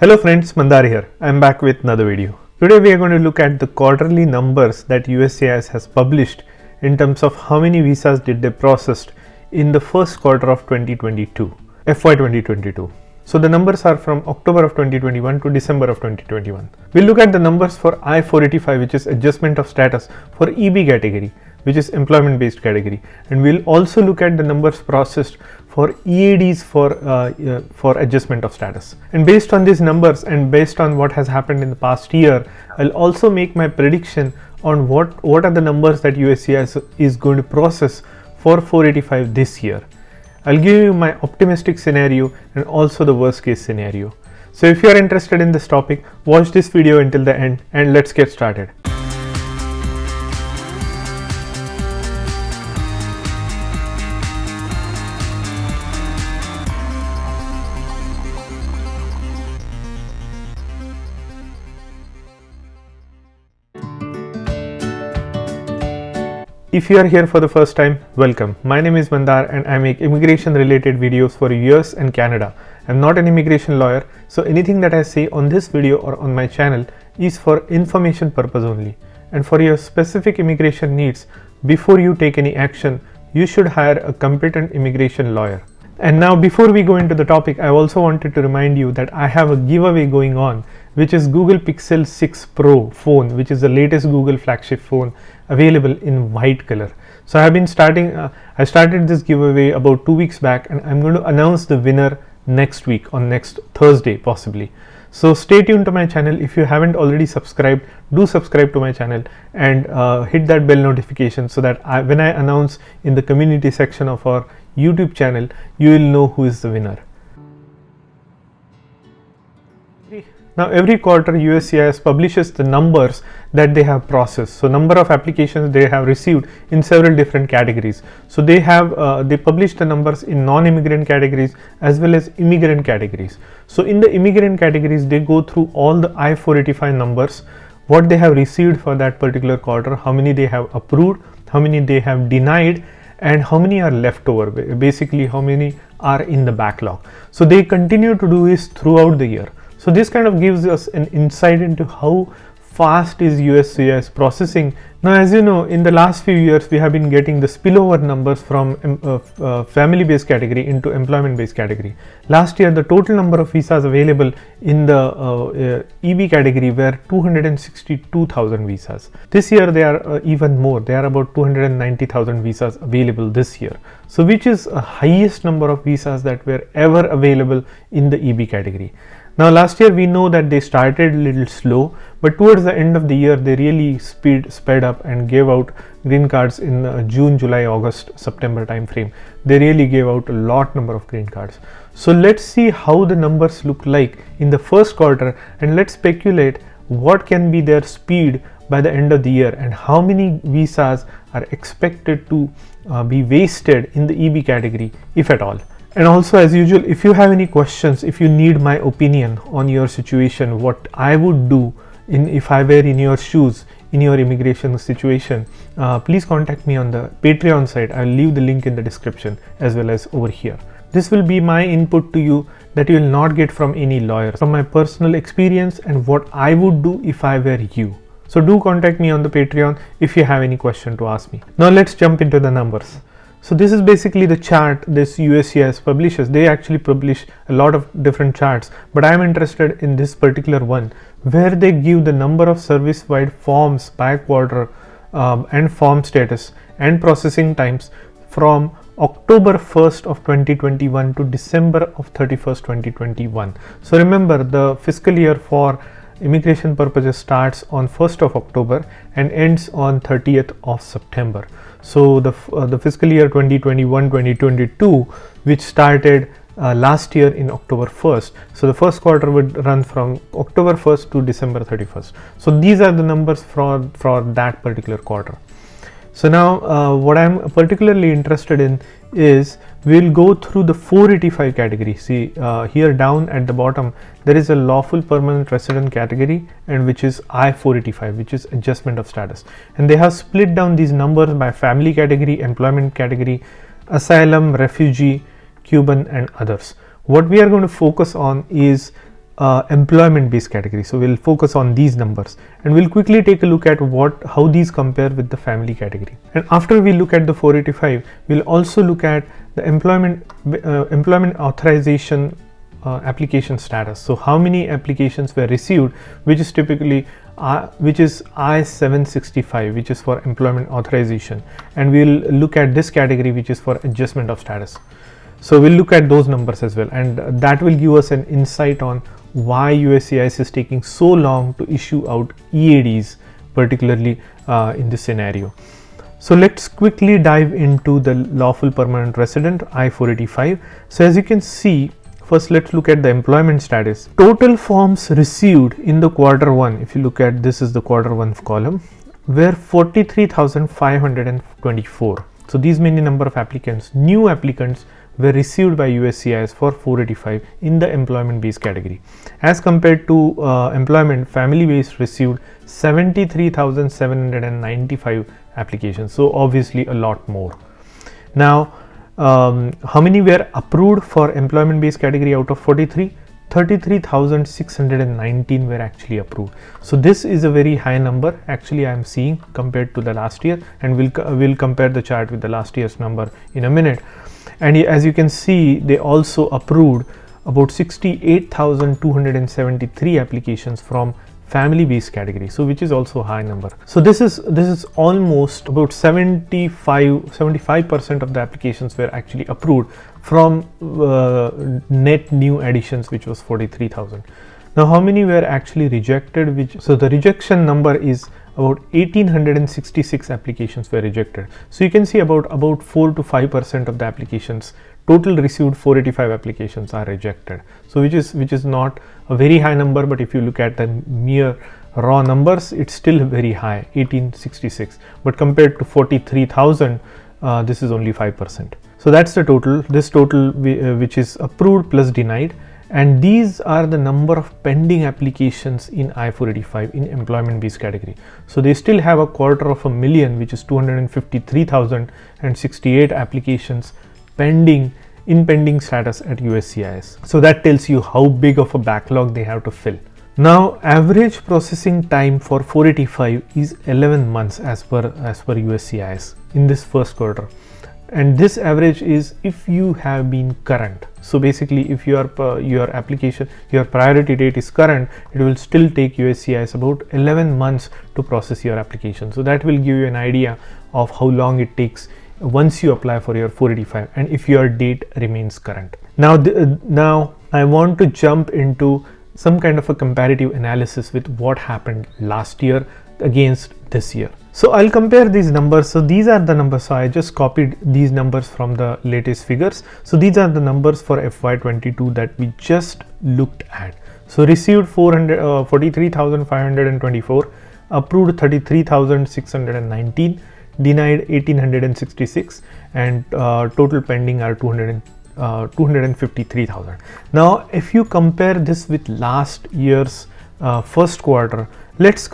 Hello friends, Mandar here. I am back with another video. Today we are going to look at the quarterly numbers that USCIS has published in terms of how many visas did they processed in the first quarter of 2022, FY 2022. So the numbers are from October of 2021 to December of 2021. We'll look at the numbers for I-485, which is adjustment of status, for EB category, which is employment based category, and we'll also look at the numbers processed for EADs for adjustment of status. And based on these numbers and based on what has happened in the past year, I'll also make my prediction on what are the numbers that USCIS is going to process for 485 this year. I'll give you my optimistic scenario and also the worst case scenario. So if you are interested in this topic, watch this video until the end and let's get started. If you are here for the first time, welcome. My name is Mandar and I make immigration related videos for US and Canada. I'm not an immigration lawyer, so anything that I say on this video or on my channel is for information purpose only. And for your specific immigration needs, before you take any action, you should hire a competent immigration lawyer. And now before we go into the topic, I also wanted to remind you that I have a giveaway going on, which is Google Pixel 6 Pro phone, which is the latest Google flagship phone available in white color. So I have been I started this giveaway about 2 weeks back, and I'm going to announce the winner next week, on next Thursday possibly. So stay tuned to my channel. If you haven't already subscribed, do subscribe to my channel and hit that bell notification so that when I announce in the community section of our YouTube channel, you will know who is the winner. Now every quarter USCIS publishes the numbers that they have processed. So number of applications they have received in several different categories. So they publish the numbers in non-immigrant categories as well as immigrant categories. So in the immigrant categories, they go through all the I-485 numbers, what they have received for that particular quarter, how many they have approved, how many they have denied, and how many are left over, basically how many are in the backlog. So they continue to do this throughout the year. So this kind of gives us an insight into how fast is USCIS processing. Now, as you know, in the last few years, we have been getting the spillover numbers from family based category into employment based category. Last year, the total number of visas available in the EB category were 262,000 visas. This year, they are even more. They are about 290,000 visas available this year. So which is a highest number of visas that were ever available in the EB category. Now last year we know that they started a little slow, but towards the end of the year they really sped up and gave out green cards in June, July, August, September time frame. They really gave out a lot number of green cards. So let's see how the numbers look like in the first quarter, and let's speculate what can be their speed by the end of the year and how many visas are expected to be wasted in the EB category, if at all. And also, as usual, if you have any questions, if you need my opinion on your situation, what I would do if I were in your shoes, in your immigration situation, please contact me on the Patreon site. I'll leave the link in the description as well as over here. This will be my input to you that you will not get from any lawyer, from my personal experience and what I would do if I were you. So do contact me on the Patreon if you have any question to ask me. Now let's jump into the numbers. So this is basically the chart this USCIS publishes. They actually publish a lot of different charts, but I am interested in this particular one where they give the number of service-wide forms by quarter and form status and processing times from October 1st of 2021 to December of 31st, 2021. So remember, the fiscal year for immigration purposes starts on 1st of October and ends on 30th of September. So the fiscal year 2021-2022, which started last year in October 1st. So the first quarter would run from October 1st to December 31st. So these are the numbers for that particular quarter. So now what I'm particularly interested in is we'll go through the 485 category. See here down at the bottom there is a lawful permanent resident category, and which is I-485, which is adjustment of status, and they have split down these numbers by family category, employment category, asylum, refugee, Cuban and others. What we are going to focus on is employment based category. So we'll focus on these numbers and we'll quickly take a look at how these compare with the family category. And after we look at the 485, we'll also look at the employment authorization application status. So how many applications were received, which is typically which is I-765, which is for employment authorization, and we'll look at this category, which is for adjustment of status. So we'll look at those numbers as well, and that will give us an insight on why USCIS is taking so long to issue out EADs, particularly in this scenario. So let's quickly dive into the lawful permanent resident I-485. So as you can see, first let's look at the employment status. Total forms received in the quarter one, if you look at this is the quarter one column, were 43,524. So these many number of applicants, new applicants, were received by USCIS for 485 in the employment based category, as compared to employment family based received 73,795 applications. So obviously a lot more. Now how many were approved for employment based category out of 43? 33,619 were actually approved. So this is a very high number actually I am seeing compared to the last year, and we'll compare the chart with the last year's number in a minute. And as you can see, they also approved about 68,273 applications from family based category, so which is also a high number. So this is almost about 75% of the applications were actually approved from net new additions, which was 43,000. Now how many were actually rejected? So the rejection number is about 1866 applications were rejected. So you can see about 4 to 5% of the applications total received 485 applications are rejected. So which is not a very high number, but if you look at the mere raw numbers, it's still very high, 1866. But compared to 43,000, this is only 5%. So that's the total. This total which is approved plus denied. And these are the number of pending applications in I-485 in employment based category. So they still have 250,000, which is 253,068 applications pending status at USCIS. So that tells you how big of a backlog they have to fill. Now average processing time for 485 is 11 months as per USCIS in this first quarter. And this average is if you have been current. So basically if your application, your priority date is current, it will still take USCIS about 11 months to process your application. So that will give you an idea of how long it takes once you apply for your 485 and if your date remains current. Now I want to jump into some kind of a comparative analysis with what happened last year against this year. So I'll compare these numbers. So these are the numbers. So I just copied these numbers from the latest figures. So these are the numbers for FY22 that we just looked at. So received 43,524, approved 33,619, denied 1,866, and total pending are 253,000. Now if you compare this with last year's first quarter, let's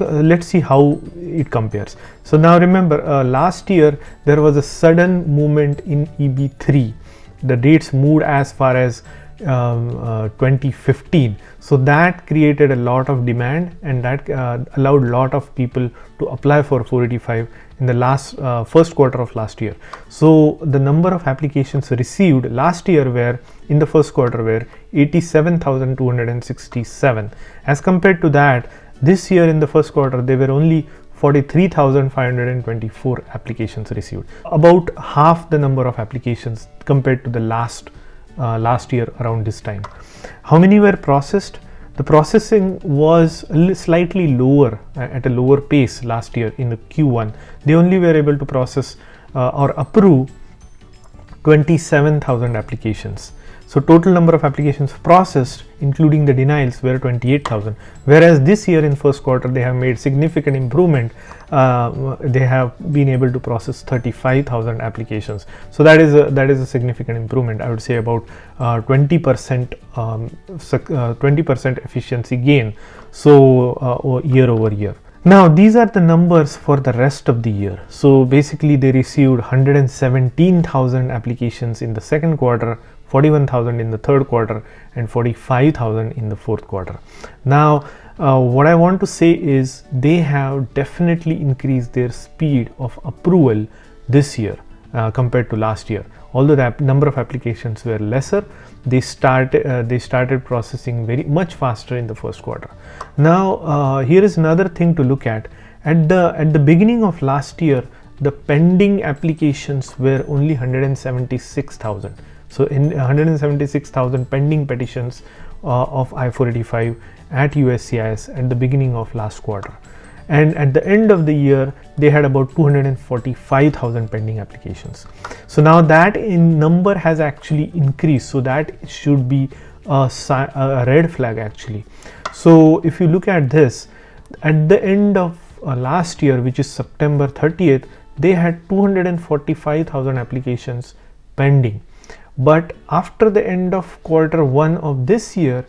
see how it compares. So now remember, last year there was a sudden movement in EB3. The dates moved as far as 2015. So that created a lot of demand, and that allowed a lot of people to apply for 485 in the first quarter of last year. So the number of applications received last year were in the first quarter were 87,267. As compared to that, this year in the first quarter there were only 43,524 applications received, about half the number of applications compared to the last year around this time. How many were processed? The processing was slightly lower, at a lower pace last year in the Q1. They only were able to process or approve 27,000 applications. So total number of applications processed, including the denials, were 28,000. Whereas this year in first quarter they have made significant improvement. They have been able to process 35,000 applications. So that is a significant improvement. I would say about 20% efficiency gain. So year over year. Now these are the numbers for the rest of the year. So basically they received 117,000 applications in the second quarter 41,000 in the third quarter, and 45,000 in the fourth quarter. Now, what I want to say is they have definitely increased their speed of approval this year compared to last year. Although the number of applications were lesser, they started processing very much faster in the first quarter. Now, here is another thing to look at. At the beginning of last year, the pending applications were only 176,000. So in 176,000 pending petitions of I-485 at USCIS at the beginning of last quarter, and at the end of the year they had about 245,000 pending applications. So now that in number has actually increased, so that should be a red flag actually. So if you look at this, at the end of last year, which is September 30th, they had 245,000 applications pending. But after the end of quarter one of this year,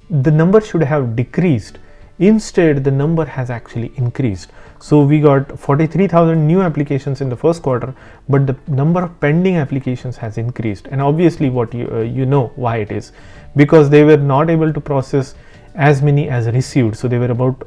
the number should have decreased. Instead, the number has actually increased. So we got 43,000 new applications in the first quarter, but the number of pending applications has increased. And obviously what you know why it is, because they were not able to process as many as received. So they were about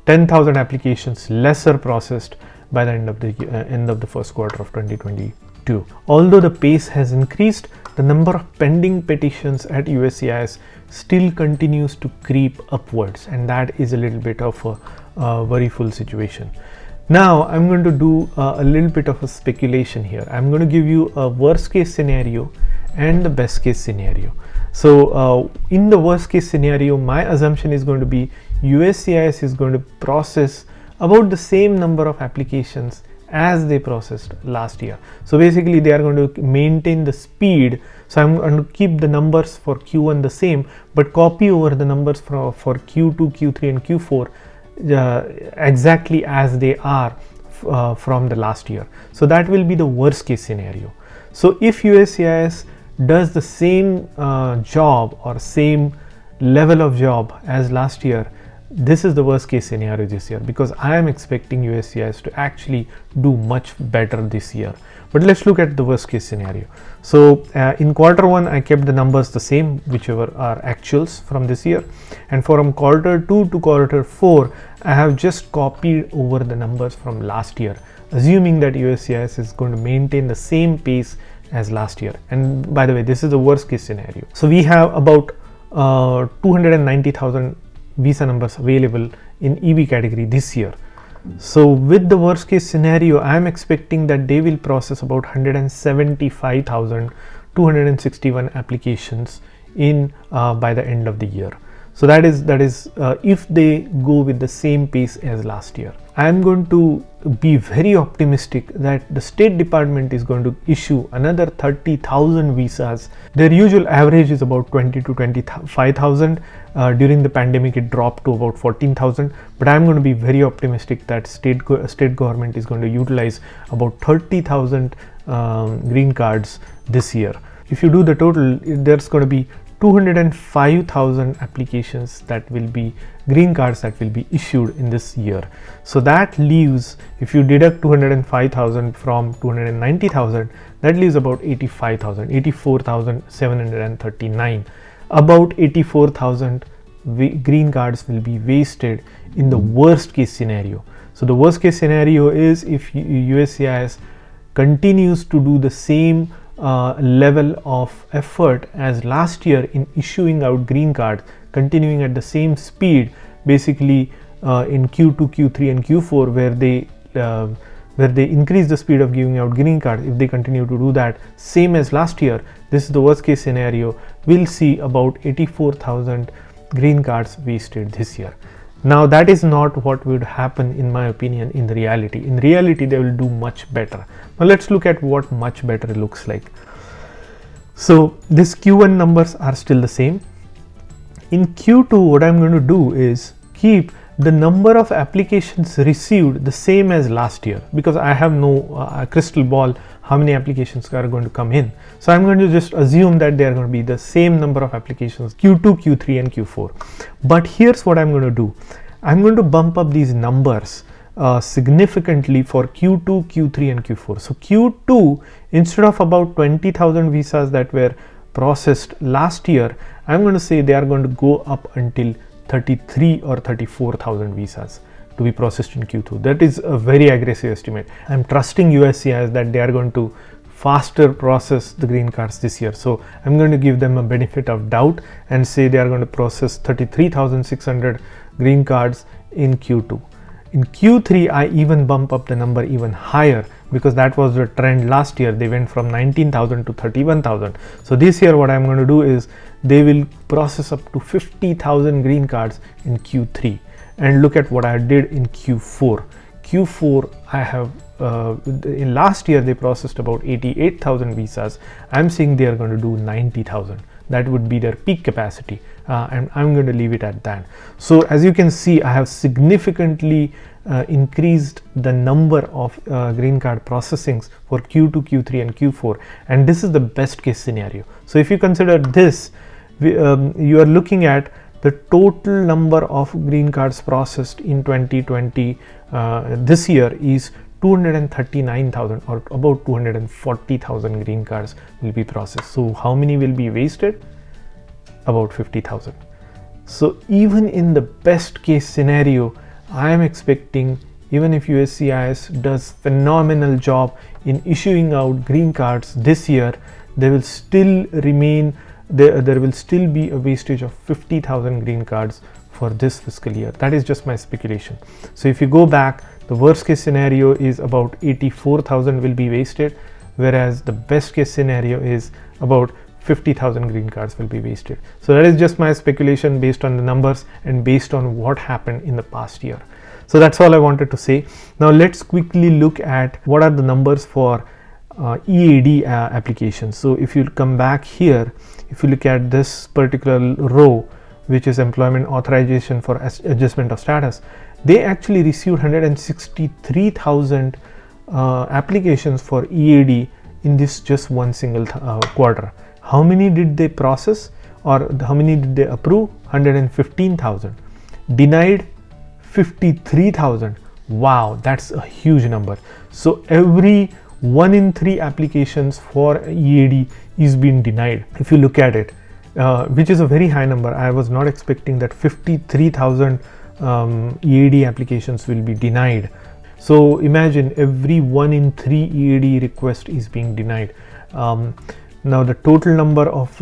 10,000 applications lesser processed by the end of the first quarter of 2022. Although the pace has increased, the number of pending petitions at USCIS still continues to creep upwards, and that is a little bit of a worryful situation. Now I'm going to do a little bit of a speculation here. I'm going to give you a worst case scenario and the best case scenario. So in the worst case scenario, my assumption is going to be USCIS is going to process about the same number of applications as they processed last year. So basically they are going to maintain the speed. So I'm going to keep the numbers for Q1 the same, but copy over the numbers for Q2, Q3 and Q4 exactly as they are from the last year. So that will be the worst case scenario. So if USCIS does the same job or same level of job as last year, this is the worst case scenario this year, because I am expecting USCIS to actually do much better this year. But let's look at the worst case scenario. So in quarter one, I kept the numbers the same, whichever are actuals from this year. And from quarter two to quarter four, I have just copied over the numbers from last year, assuming that USCIS is going to maintain the same pace as last year. And by the way, this is the worst case scenario. So we have about 290,000 visa numbers available in EB category this year. So with the worst case scenario, I am expecting that they will process about 175,261 applications in by the end of the year. So that is if they go with the same pace as last year. I am going to be very optimistic that the State Department is going to issue another 30,000 visas. Their usual average is about 20 to 25,000. During the pandemic, it dropped to about 14,000. But I am going to be very optimistic that state government is going to utilize about 30,000 green cards this year. If you do the total, there's going to be 205,000 applications that will be green cards that will be issued in this year. So that leaves, if you deduct 205,000 from 290,000, that leaves about 84,739. About 84,000 green cards will be wasted in the worst case scenario. So the worst case scenario is if USCIS continues to do the same level of effort as last year in issuing out green cards, continuing at the same speed, basically in Q2, Q3 and Q4, where they increase the speed of giving out green cards. If they continue to do that same as last year, this is the worst case scenario. We'll see about 84,000 green cards wasted this year. Now that is not what would happen in my opinion in the reality. In reality, they will do much better. Now let's look at what much better looks like. So this Q1 numbers are still the same. In Q2, what I'm going to do is keep the number of applications received the same as last year, because I have no crystal ball how many applications are going to come in. So I'm going to just assume that they are going to be the same number of applications Q2, Q3 and Q4. But here's what I'm going to do. I'm going to bump up these numbers significantly for Q2, Q3 and Q4. So Q2, instead of about 20,000 visas that were processed last year, I'm going to say they are going to go up until 33 or 34,000 visas to be processed in Q2. That is a very aggressive estimate. I'm trusting USCIS that they are going to faster process the green cards this year. So I'm going to give them a benefit of doubt and say they are going to process 33,600 green cards in Q2. In Q3, I even bump up the number even higher because that was the trend last year. They went from 19,000 to 31,000. So this year what I'm going to do is they will process up to 50,000 green cards in Q3. And look at what I did in Q4. Q4, I have in last year they processed about 88,000 visas. I'm saying they are going to do 90,000. That would be their peak capacity, and I'm going to leave it at that. So as you can see, I have significantly increased the number of green card processings for Q2, Q3 and Q4, and this is the best case scenario. So if you consider this, you are looking at the total number of green cards processed in 2020 this year is 239,000 or about 240,000 green cards will be processed. So how many will be wasted? About 50,000. So even in the best case scenario, I am expecting, even if USCIS does phenomenal job in issuing out green cards this year, there will still remain there will still be a wastage of 50,000 green cards for this fiscal year. That is just my speculation. So if you go back, the worst case scenario is about 84,000 will be wasted, whereas the best case scenario is about 50,000 green cards will be wasted. So that is just my speculation based on the numbers and based on what happened in the past year. So that's all I wanted to say. Now let's quickly look at what are the numbers for EAD applications. So if you come back here, if you look at this particular row, which is employment authorization for adjustment of status, they actually received 163,000 applications for EAD in this just one single quarter. How many did they process, or how many did they approve? 115,000. Denied 53,000. Wow, that's a huge number. So every 1 in 3 applications for EAD is being denied. If you look at it, which is a very high number. I was not expecting that 53,000 EAD applications will be denied. So imagine every 1 in 3 EAD request is being denied. Now the total number of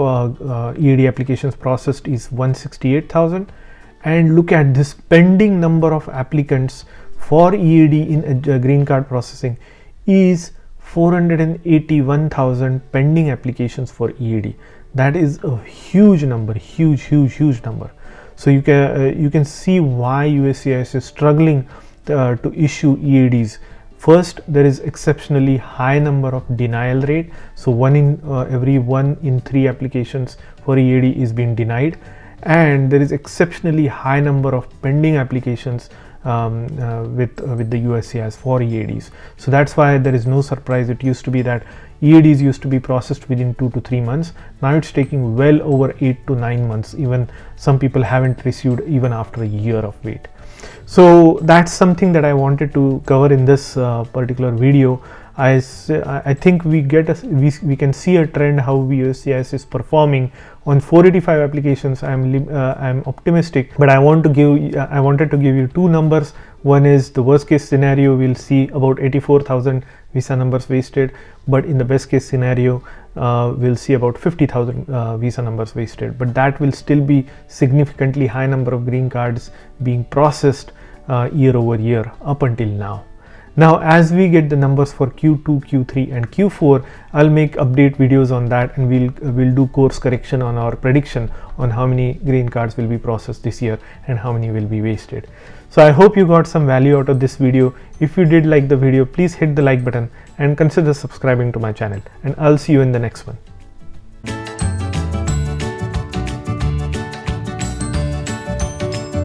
EAD applications processed is 168,000, and look at this pending number of applicants for EAD in green card processing is 481,000 pending applications for EAD. That is a huge number, huge number. So you can see why USCIS is struggling to issue EADs. First, there is exceptionally high number of denial rate. So every 1 in 3 applications for EAD is being denied, and there is exceptionally high number of pending applications with the USCIS for EADs. So that's why there is no surprise. It used to be that EADs used to be processed within 2 to 3 months. Now it's taking well over 8 to 9 months. Even some people haven't received even after a year of wait. So that's something that I wanted to cover in this particular video. I think we can see a trend how USCIS is performing on 485 applications. I'm optimistic, but I wanted to give you two numbers. One is the worst case scenario, we'll see about 84,000 visa numbers wasted, but in the best case scenario we'll see about 50,000 visa numbers wasted, but that will still be significantly high number of green cards being processed year over year up until now. Now as we get the numbers for Q2, Q3 and Q4, I'll make update videos on that, and we'll do course correction on our prediction on how many green cards will be processed this year and how many will be wasted. So I hope you got some value out of this video. If you did like the video, please hit the like button and consider subscribing to my channel, and I'll see you in the next one.